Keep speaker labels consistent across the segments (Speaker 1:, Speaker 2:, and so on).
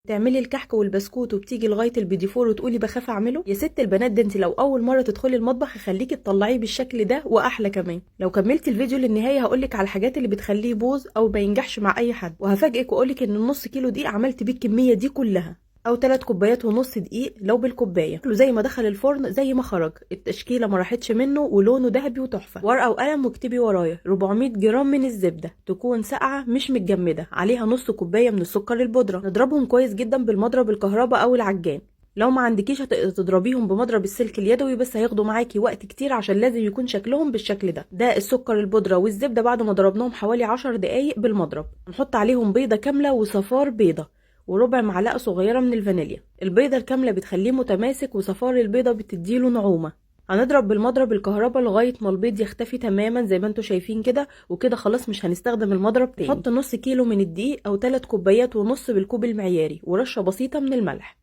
Speaker 1: تعملي الكحك والبسكوت وبتيجي لغايه البيدي فور وتقولي بخاف اعمله؟ يا ست البنات، ده انت لو اول مره تدخلي المطبخ يخليكي تطلعيه بالشكل ده واحلى كمان. لو كملتي الفيديو للنهايه هقولك على الحاجات اللي بتخليه يبوظ او ما ينجحش مع اي حد، وهفاجئك واقولك ان النص كيلو دقيق عملت بيه الكميه دي كلها، او 3 كوبايات ونص دقيق لو بالكوبايه. زي ما دخل الفرن زي ما خرج، التشكيله ما راحتش منه ولونه ذهبي وتحفه. ورقه وقلم واكتبي ورايا. 400 جرام من الزبده تكون ساقعه مش متجمده، عليها نص كوبايه من السكر البودره. نضربهم كويس جدا بالمضرب الكهرباء او العجان. لو ما عندكيش هتضربيهم بمضرب السلك اليدوي، بس هياخدوا معاكي وقت كتير عشان لازم يكون شكلهم بالشكل ده. ده السكر البودره والزبده بعد ما ضربناهم حوالي 10 دقايق بالمضرب. هنحط عليهم بيضه كامله وصفار بيضه وربع معلقه صغيره من الفانيليا. البيضه الكامله بتخليه متماسك، وصفار البيضه بتديله نعومه. هنضرب بالمضرب الكهرباء لغايه ما البيض يختفي تماما زي ما انتم شايفين كده، وكده خلاص مش هنستخدم المضرب تاني. نحط نص كيلو من الدقيق او 3 كوبايات ونص بالكوب المعياري ورشه بسيطه من الملح،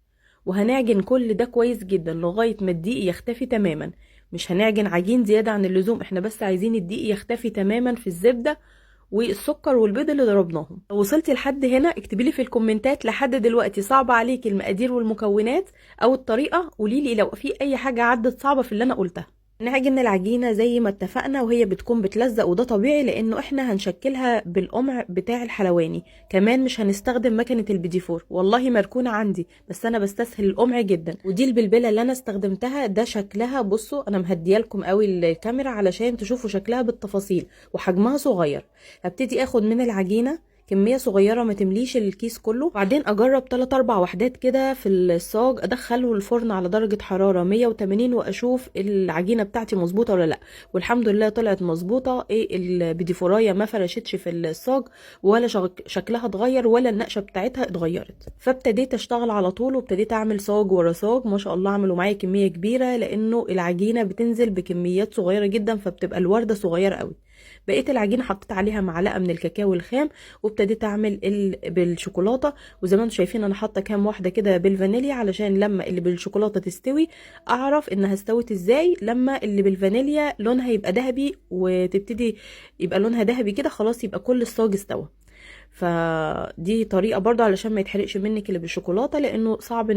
Speaker 1: وهنعجن كل ده كويس جدا لغايه ما الدقيق يختفي تماما. مش هنعجن عجين زياده عن اللزوم، احنا بس عايزين الدقيق يختفي تماما في الزبده والسكر والبيض اللي ضربناهم. لو وصلتي لحد هنا اكتبي لي في الكومنتات لحد دلوقتي صعب عليكي المقادير والمكونات او الطريقه، قولي لي لو في اي حاجه عدت صعبه في اللي انا قلتها. نعجن العجينه زي ما اتفقنا وهي بتكون بتلزق، وده طبيعي لانه احنا هنشكلها بالقمع بتاع الحلواني. كمان مش هنستخدم مكنه البيدي فور، والله مركونه عندي بس انا بستسهل القمع جدا. ودي البلبله اللي انا استخدمتها، ده شكلها. بصوا انا مهديه لكم قوي الكاميرا علشان تشوفوا شكلها بالتفاصيل، وحجمها صغير. هبتدي اخد من العجينه كميه صغيره ما تمليش الكيس كله، بعدين اجرب 3 4 وحدات كده في الصاج، ادخله الفرن على درجه حراره 180 واشوف العجينه بتاعتي مظبوطه ولا لا. والحمد لله طلعت مظبوطه. البيديفورايه ما فرشتش في الصاج ولا شكلها اتغير ولا النقشه بتاعتها اتغيرت. فابتديت اشتغل على طول وابتديت اعمل صاج ورا صاج. ما شاء الله عملوا معايا كميه كبيره لانه العجينه بتنزل بكميات صغيره جدا، فبتبقى الورده صغيره قوي. بقيت العجينه حطيت عليها معلقه من الكاكاو الخام وابتديت اعمل بالشوكولاته. وزي ما انتم شايفين انا حاطه كام واحده كده بالفانيليا علشان لما اللي بالشوكولاته تستوي اعرف انها استوت ازاي. لما اللي بالفانيليا لونها يبقى ذهبي وتبتدي يبقى لونها ذهبي كده، خلاص يبقى كل الصاج استوى. فدي طريقه برضو علشان ما يتحرقش منك اللي بالشوكولاته، لانه صعب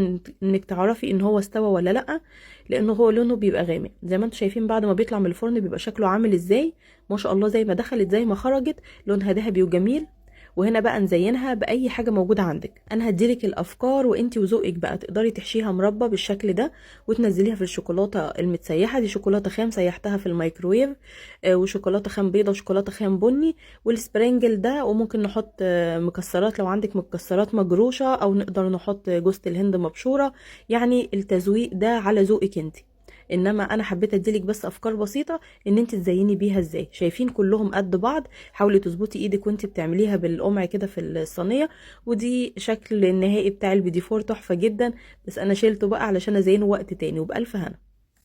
Speaker 1: انك تعرفي ان هو استوى ولا لا، لانه هو لونه بيبقى غامق. زي ما انتم شايفين بعد ما بيطلع من الفرن بيبقى شكله عامل ازاي. ما شاء الله زي ما دخلت زي ما خرجت، لونها ذهبي وجميل. وهنا بقى نزينها باي حاجه موجوده عندك. انا هديلك الافكار وانتي وذوقك بقى تقدري تحشيها مربى بالشكل ده وتنزليها في الشوكولاته المتسيحه. دي شوكولاته خام سيحتها في الميكروويف، وشوكولاته خام بيضه وشوكولاته خام بني والسبرينجل ده. وممكن نحط مكسرات لو عندك مكسرات مجروشه، او نقدر نحط جوز الهند مبشوره. يعني التزويق ده على ذوقك انتي، انما انا حبيت اديلك بس افكار بسيطه ان انت تزيني بيها ازاي. شايفين كلهم قد بعض. حاولي تظبطي ايدك وانت بتعمليها بالقمع كده في الصينيه. ودي شكل النهائي بتاع البيدي فور، تحفه جدا. بس انا شيلته بقى علشان ازينه وقت تاني. وبالف هنا.